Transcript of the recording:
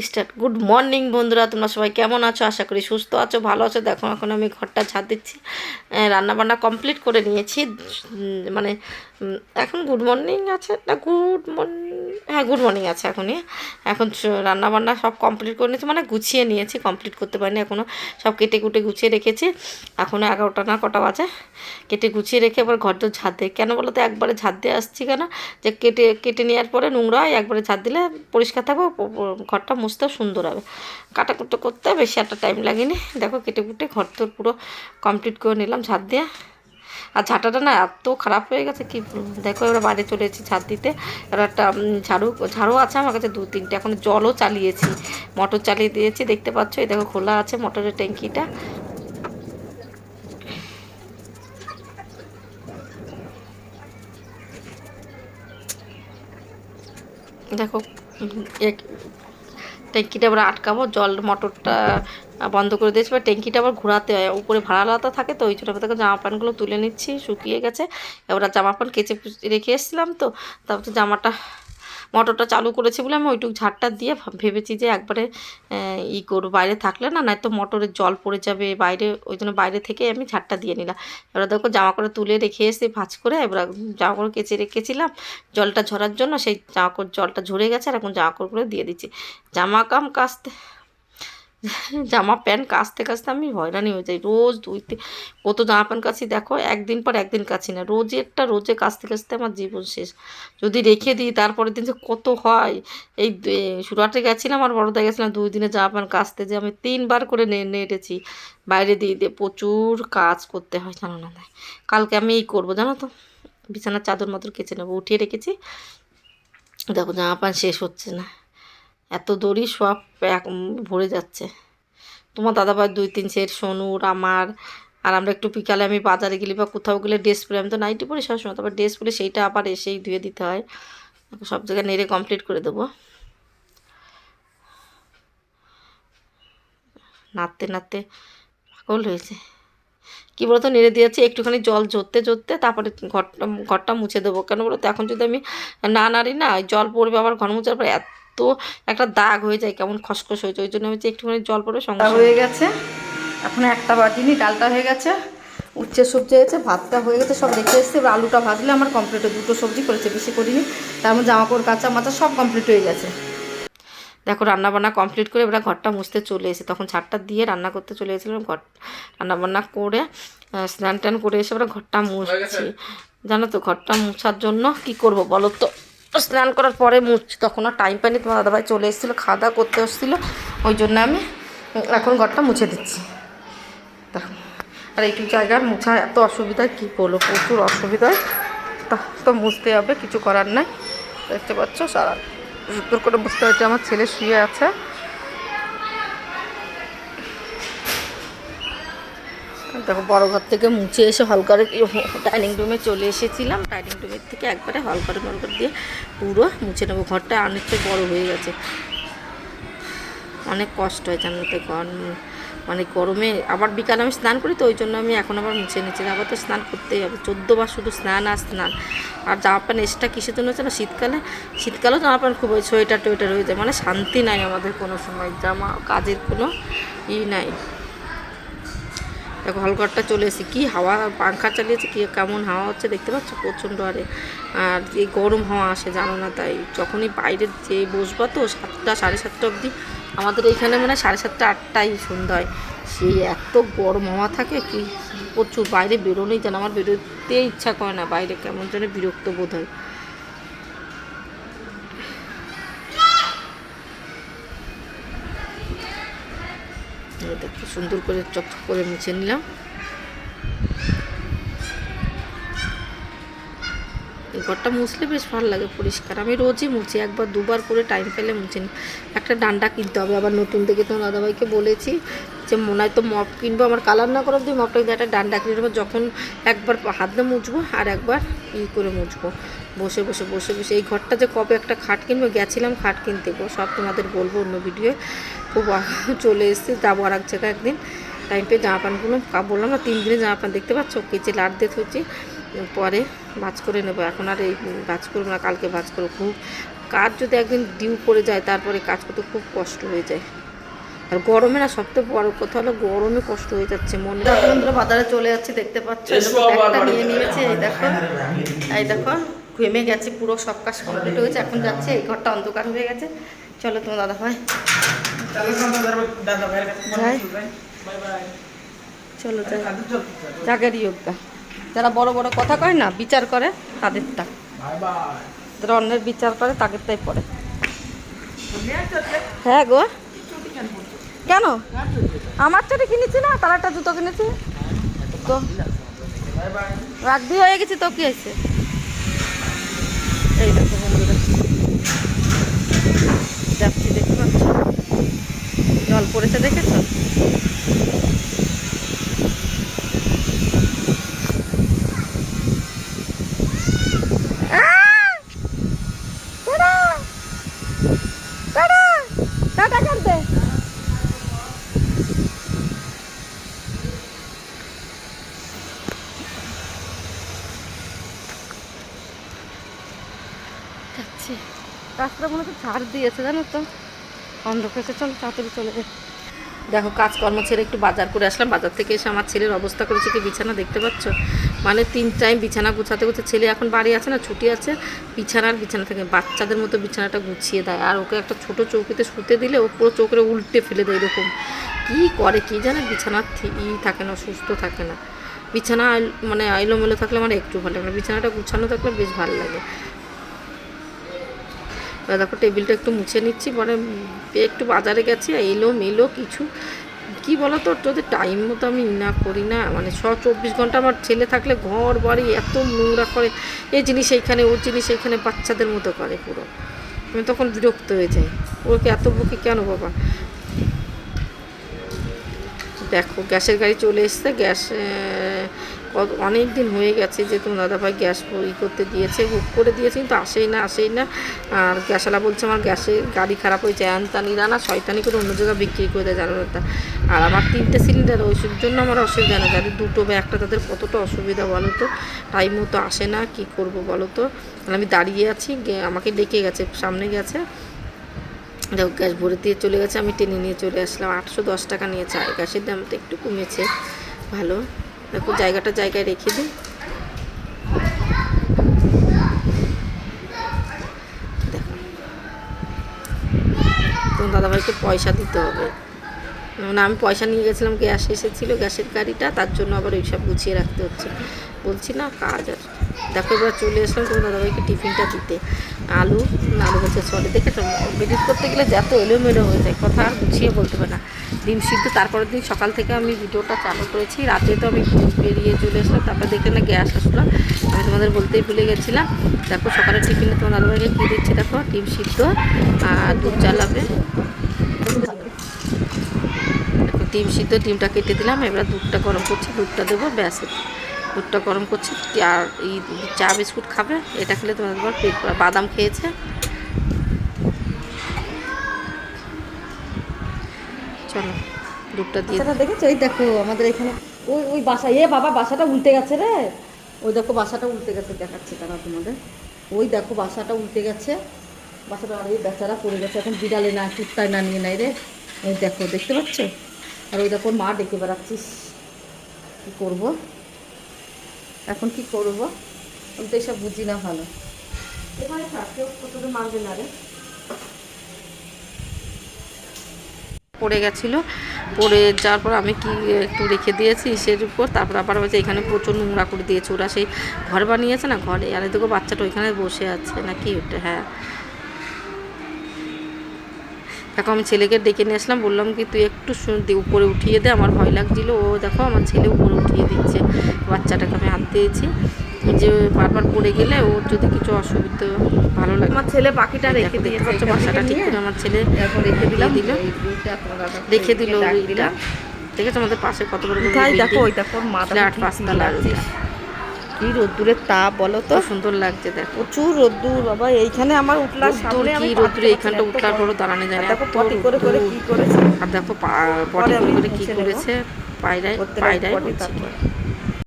Start. Good morning বন্ধুরা, তোমরা সবাই কেমন আছো? আশা করি সুস্থ আছো, ভালো আছো। দেখো এখন আমি ঘরটা ঝাড় দিচ্ছি, রান্নাবান্না কমপ্লিট করে নিয়েছি। মানে এখন গুড মর্নিং আছে না, গুড মর্নিং, হ্যাঁ গুড মর্নিং আছে এখনই। এখন রান্নাবান্না সব কমপ্লিট করে নিয়েছি, মানে গুছিয়ে নিয়েছি, কমপ্লিট করতে পারিনি এখনও। সব কেটে কুটে গুছিয়ে রেখেছি। এখনও 11টা না কটা বাজে। কেটে গুছিয়ে রেখে আবার ঘরটা ঝাড় দিই। কেন বলো তো, একবারে ঝাড় দিয়ে আসছি কেন, যে কেটে কেটে নেওয়ার পরে নোংরা হয়, একবারে ঝাড় দিলে পরিষ্কার থাকবে, ঘরটা মুছতেও সুন্দর হবে। কাটাকুটো করতে বেশি একটা টাইম লাগেনি। দেখো কেটে কুটে ঘর তো পুরো কমপ্লিট করে নিলাম ঝাড় দিয়ে। আর ঝাঁটাটা না এত খারাপ হয়ে গেছে কি বলবো। দেখো এবার বাইরে চলে এসেছি ঝাড় দিতে। এবার একটা ঝাড়ু আছে আমার কাছে 2-3টে। এখন জলও চালিয়েছি, মোটর চালিয়ে দিয়েছি, দেখতে পাচ্ছ। এই দেখো খোলা আছে মোটরের ট্যাঙ্কিটা। দেখো ট্যাঙ্কিটা আবার আটকাবো, জল মোটরটা বন্ধ করে দিয়েছি। এবার ট্যাঙ্কিটা আবার ঘোরাতে হয়, উপরে ভাড়া আলাদা থাকে তো, ওই জন্য দেখো জামা প্যান্টগুলো তুলে নিচ্ছি, শুকিয়ে গেছে। এবার জামা প্যান্ট কেচে রেখে এসেছিলাম তো, তারপর তো জামাটা মোটরটা চালু করেছি বলে আমি ওইটুকু ঝাড়টা দিয়ে ভেবেছি যে একবারে করবো, বাইরে থাকলে না, নয়তো মোটরের জল পড়ে যাবে বাইরে, ওই জন্য বাইরে থেকে আমি ঝাড়টা দিয়ে নিলাম। এবার দেখো জামা কাপড় তুলে রেখে এসে ভাঁজ করে, এবার জামা কাপড় কেচে রেখেছিলাম জলটা ঝরার জন্য, সেই জামা কাপড় জলটা ঝরে গেছে। আর এখন জামা কাপড়গুলো দিয়ে দিচ্ছি। জামা প্যান্ট কাচতে কাচতে আমি হয়রানি হয়ে যাই। রোজ কত জামা প্যান্ট কাচি দেখো, একদিন পর একদিন কাচি না, রোজে কাচতে কাচতে আমার জীবন শেষ। যদি রেখে দিই তারপরের দিন যে কত হয়। এই সুরাটে গেছিলাম আর বড়দায় গেছিলাম, 2 দিনে জামা প্যান্ট কাচতে যে আমি 3বার করে নেড়েছি বাইরে দিয়ে দিয়ে। প্রচুর কাজ করতে হয়, জানো না। কালকে আমি করবো জানো তো, বিছানার চাদর মাদর কেচে নেবো, উঠিয়ে রেখেছি। দেখো জামা প্যান্ট শেষ হচ্ছে না, এত দড়ি সব ভরে যাচ্ছে। তোমার দাদাভাই 2-3 সেট, সোনুর আমার। আর আমরা একটু বিকালে আমি বাজারে গেলে বা কোথাও গেলে ড্রেস পরে, আমি তো নাইটি পরি সবসময়, তারপর ড্রেস পরে সেইটা আবার এসেই ধুয়ে দিতে হয়। সব জায়গায় নেড়ে কমপ্লিট করে দেবো। নাড়তে নাড়তে পাগল হয়েছে। কী বলতো, নেড়ে দিয়েছি, একটুখানি জল ঝরতে তারপরে ঘরটা মুছে দেবো। কেন বলো তো, এখন যদি আমি না নাড়ি না, জল পড়বে, আবার ঘর মুছার পরে এত একটা দাগ হয়ে যায়, কেমন খসখস হয়ে যায়। ওই জন্য আমি একটুখানি জল পড়বে সঙ্গে হয়ে গেছে। এখন 1টা বাজিনি, ডালটা হয়ে গেছে, উচ্ছে সবজি হয়েছে, ভাতটা হয়ে গেছে, সব রেখে এসেছি। এবার আলুটা ভাজলে আমার কমপ্লিট, 2টো সবজি করেছে, বেশি করিনি। তার মধ্যে জামা কাপড় কাঁচা মাচা সব কমপ্লিট হয়ে গেছে। দেখো রান্নাবান্না কমপ্লিট করে এবার ঘরটা মুছতে চলে এসে, তখন ছাদটা দিয়ে রান্না করতে চলে গেছিলাম। রান্নাবান্না করে স্নান টান করে এসে এবার ঘরটা মুছছি। জানো তো, ঘরটা মুছার জন্য কি করব বলো তো, স্নান করার পরে মুছছি, তখন আর টাইম পাইনি। তোমার দাদাভাই চলে এসেছিলো, খাওয়া দাওয়া করতে এসেছিলো, ওই জন্য আমি এখন ঘরটা মুছে দিচ্ছি। আর এইটুকু জায়গার মুছা এত অসুবিধায় কী বলো, প্রচুর অসুবিধায়। তা তো মুছতে হবে, কিছু করার নাই। দেখতে পাচ্ছ সারা সুন্দর করে বুঝতে হচ্ছে। আমার ছেলে শুয়ে আছে। দেখো বড় ঘর থেকে মুছে এসে হলঘরে ডাইনিং রুমে চলে এসেছিলাম। ডাইনিং রুমের থেকে একবারে হলঘরে দিয়ে পুরো মুছে নেবো। ঘরটা অনেকটা বড় হয়ে গেছে, অনেক কষ্ট হয় জানো তো। মানে গরমে আবার বিকালে আমি স্নান করি তো, ওই জন্য আমি এখন আবার মুছে নিচ্ছি। আবার তো স্নান করতেই হবে, 14বার শুধু স্নান আর স্নান। আর জামা প্যান্ট এক্সট্রা কিসের জন্য হচ্ছে না, শীতকালেও জামা প্যান্ট খুব সোয়েটার টোয়েটার হয়ে যায়, মানে শান্তি নাই আমাদের কোনো সময়, কাজের কোনো নাই। দেখো হলঘরটা চলে এসেছি, কী হাওয়া, পাংখা চালিয়েছে, কী কেমন হাওয়া হচ্ছে দেখতে পাচ্ছ, প্রচণ্ড হারে। আর এই গরম হাওয়া আসে জানো না, তাই যখনই বাইরে যে বসবা তো 7টা 7:30 অবধি, আমাদের এইখানে মানে 7:30 8টায় সন্ধ্যা হয়, সেই এত গরম হাওয়া থাকে কি প্রচুর। বাইরে বেরোনোই যেন আমার বেরোতে ইচ্ছা করে না, বাইরে কেমন যেন বিরক্ত বোধ হয়। দেখো সুন্দর করে চকচক করে মুছে নিলাম। ঘরটা মুছলে বেশ ভালো লাগে পরিষ্কার। আমি রোজই মুছি, 1-2বার করে টাইম পেলে মুছে নিই। একটা ডান্ডা কিনতে হবে আবার নতুন থেকে, তোমার দাদাভাইকে বলেছি যে মনে হয় তো মপ কিনবো, আমার কালার না করার দিয়ে মপটা কিন্তু একটা ডান্ডা কিনে নেবো। যখন একবার হাত দিয়ে মুছবো আর একবার করে মুছবো, বসে বসে বসে বসে। এই ঘরটা যে কবে একটা খাট কিনবো, গেছিলাম খাট কিনতে, সব তোমাদের বলবো অন্য ভিডিওয়ে। খুব চলে এসেছি, যাবো আর এক জায়গায় একদিন টাইম পেয়ে। জামা প্যান্টগুলো বললাম না 3 দিনে জামা প্যান্ট দেখতে পাচ্ছ, কেচে লাট দিয়ে হচ্ছে, পরে ভাঁজ করে নেবো। এখন আর এই ভাঁজ করবো না, কালকে ভাঁজ করবো। খুব কাজ যদি একদিন ডিউ করে যায় তারপরে কাজ করতে খুব কষ্ট হয়ে যায়। আর গরমে না সবথেকে বড় কথা হলো গরমে কষ্ট হয়ে যাচ্ছে মনে। বন্ধুরা বাজারে চলে যাচ্ছি, দেখতে পাচ্ছ একটা নিয়ে নিয়েছে। এই দেখো ঘেমে গেছে পুরো, সব কাজ কমপ্লিট হয়েছে, এখন যাচ্ছে। এই ঘরটা অন্ধকার হয়ে গেছে। চলো তোমার দাদা ভাই চলো যাই জাগের যোগা। যারা বড় বড় কথা কয় না, বিচার করে তাদেরটা, যারা অন্যের বিচার করে তাদেরটাই পড়ে। হ্যাঁ গো, কেন আমার চোটে কিনেছি না, তার একটা জুতো কিনেছি তো রাগবি হয়ে গেছি তো কি হয়েছে। এই দেখো বন্ধুরা যাচ্ছি, দেখতে পাচ্ছ জল পড়েছে, দেখেছ? রাস্তা মনে হচ্ছে ছাড় দিয়েছে, জানো তো, অন্ধকার। চল তাড়াতাড়ি চলে যাই। দেখো কাজকর্ম ছেড়ে একটু বাজার করে আসলাম। বাজার থেকে এসে আমার ছেলের অবস্থা করেছে কি, বিছানা দেখতে পাচ্ছ, মানে 3 টাইম বিছানা গুছাতে গুছাতে, ছেলে এখন বাড়ি আছে না, ছুটি আছে, বিছানা থেকে বাচ্চাদের মতো বিছানাটা গুছিয়ে দেয়। আর ওকে একটা ছোট চৌকিতে শুতে দিলে ও পুরো চৌকিতে উল্টে ফেলে দেয়। এরকম কী করে কী জানে, বিছানার থাকে না, সুস্থ থাকে না। বিছানা মানে এলোমেলো থাকলে আমার একটু ভালো লাগে না, বিছানাটা গুছানো থাকলে বেশ ভালো লাগে। দেখো টেবিলটা একটু মুছে নিচ্ছি, মানে একটু বাজারে গেছি, মেলো কিছু কি বলো তো, যদি টাইম মতো আমি না করি না, মানে 24 ঘন্টা আমার ছেলে থাকলে ঘর বাড়ি এত নোংরা করে, এই জিনিস এইখানে, ওর জিনিস এইখানে, বাচ্চাদের মতো করে পুরো। আমি তখন বিরক্ত হয়ে যাই, ওকে এত বকি কেন বাবা। দেখো গ্যাসের গাড়ি চলে এসছে। গ্যাস অনেক দিন হয়ে গেছে যে তোমার দাদাভাই গ্যাস করতে দিয়েছে, বুক করে দিয়েছে, কিন্তু আসেই না। আর গ্যাসওয়ালা বলছে আমার গ্যাসের গাড়ি খারাপ হয়েছে, আনতানিরা না শয়তানি করে অন্য জায়গায় বিক্রি করে দেয়, জানো না। আর আমার 3টে সিলিন্ডার, ওই জন্য আমার অসুবিধা না। যাদের 2টো বা 1টা তাদের কতটা অসুবিধা বলো তো, টাইম মতো আসে না, কি করব বলো তো। আমি দাঁড়িয়ে আছি, আমাকে ডেকে গেছে, সামনে গেছে, দেখো গ্যাস ভরে দিয়ে চলে গেছে, আমি টেনে নিয়ে চলে আসলাম। 810 টাকা নিয়েছে। আর গ্যাসের দামটা একটু কমেছে, ভালো। দেখো জায়গায় রেখে দিই। দেখো তোমার দাদাভাইকে পয়সা দিতে হবে, মানে আমি পয়সা নিয়ে গেছিলাম, গ্যাস এসেছিলো, গ্যাসের গাড়িটা, তার জন্য আবার ওইসব গুছিয়ে রাখতে হচ্ছে, বলছি না কাজ। আর দেখো এবার চলে আসলাম তোমার দাদাভাইকে টিফিনটা দিতে। আলু হচ্ছে সরি, দেখেছো এডিট করতে গেলে যত এলোমেলো হয়ে যায়, কথা আর গুছিয়ে বলতে পারে না। ডিম সিদ্ধ, তারপরের দিন সকাল থেকে আমি ভিডিওটা চালু করেছি, রাতে তো আমি বেরিয়ে চলে আসলাম, তারপর দেখে না গ্যাস আসলো, আমি তোমাদের বলতেই ভুলে গেছিলাম। দেখো সকালের টিফিনে তোমার দাদাভাইকে কী দিচ্ছি, দেখো ডিম সিদ্ধ আর দুধ চালাবে। ডিম সিদ্ধ, ডিমটা কেটে দিলাম, এবার দুধটা গরম করছি, দুধটা দেবো, ব্যাস। দুধটা গরম করছি। আর এই চা বিস্কুট খাবে, এটা খেলে তোমাদের পেট, বাদাম খেয়েছে। চলো দুধটা দিয়ে দেখেছো, এই দেখো আমাদের এখানে ওই বাসা, বাবা বাসাটা উল্টে গেছে রে, ওই দেখো বাসাটা উল্টে গেছে, দেখাচ্ছে তারা তোমাদের, ওই দেখো বাসাটা উল্টে গেছে, বাসাটা আর এই বেচারা পড়ে গেছে, এখন বিড়ালে না কুত্তায় না নিয়ে নেয় রে, এই দেখো দেখতে পাচ্ছ। আর ওই দেখো মা ডেকে বেড়াচ্ছিস, কী করবো এখন, কি করবো আমি তো এসব বুঝি না ভালো। এখানে কেউ কতটা মানবে না রে। পড়ে গেছিলো, পড়ে যাওয়ার পর আমি কি একটু রেখে দিয়েছি ইসের উপর, তারপর আবার হচ্ছে এখানে প্রচুর নোংরা করে দিয়েছে, ওরা সেই ঘর বানিয়েছে না, ঘরে। আর দেখো বাচ্চাটা ওইখানে বসে আছে নাকি ওটা, হ্যাঁ। দেখো আমি ছেলেকে ডেকে নিয়ে আসলাম, বললাম কি তুই একটু উপরে উঠিয়ে দে, আমার ভয় লাগছিলো। ও দেখো আমার ছেলে উপরে উঠিয়ে দিচ্ছে, বাচ্চাটাকে আমি হাত দিয়েছি, যে বারবার পড়ে গেলে ওর যদি কিছু অসুবিধা ভালো লাগে। আমার ছেলে পাখিটা রেখে দিয়েছে, বাসাটা ঠিক করে আমার ছেলে রেখে দিল এইটা, দেখেছো আমাদের পাশে কত বড়, দেখো ওই দেখো ফ্ল্যাট 5 তলা, কি রোদ্দুরের তাপ বলো তো, সুন্দর লাগছে। দেখো প্রচুর রোদ্দুর বাবা, এইখানে আমার উঠলার সামনে কি রোদ্দুর, এইখানটা উঠলার পরও দাঁড়ানো যায় না, দেখো পটি করে কি করেছে। আর দেখো পটি করে কি করেছে, পায়রায়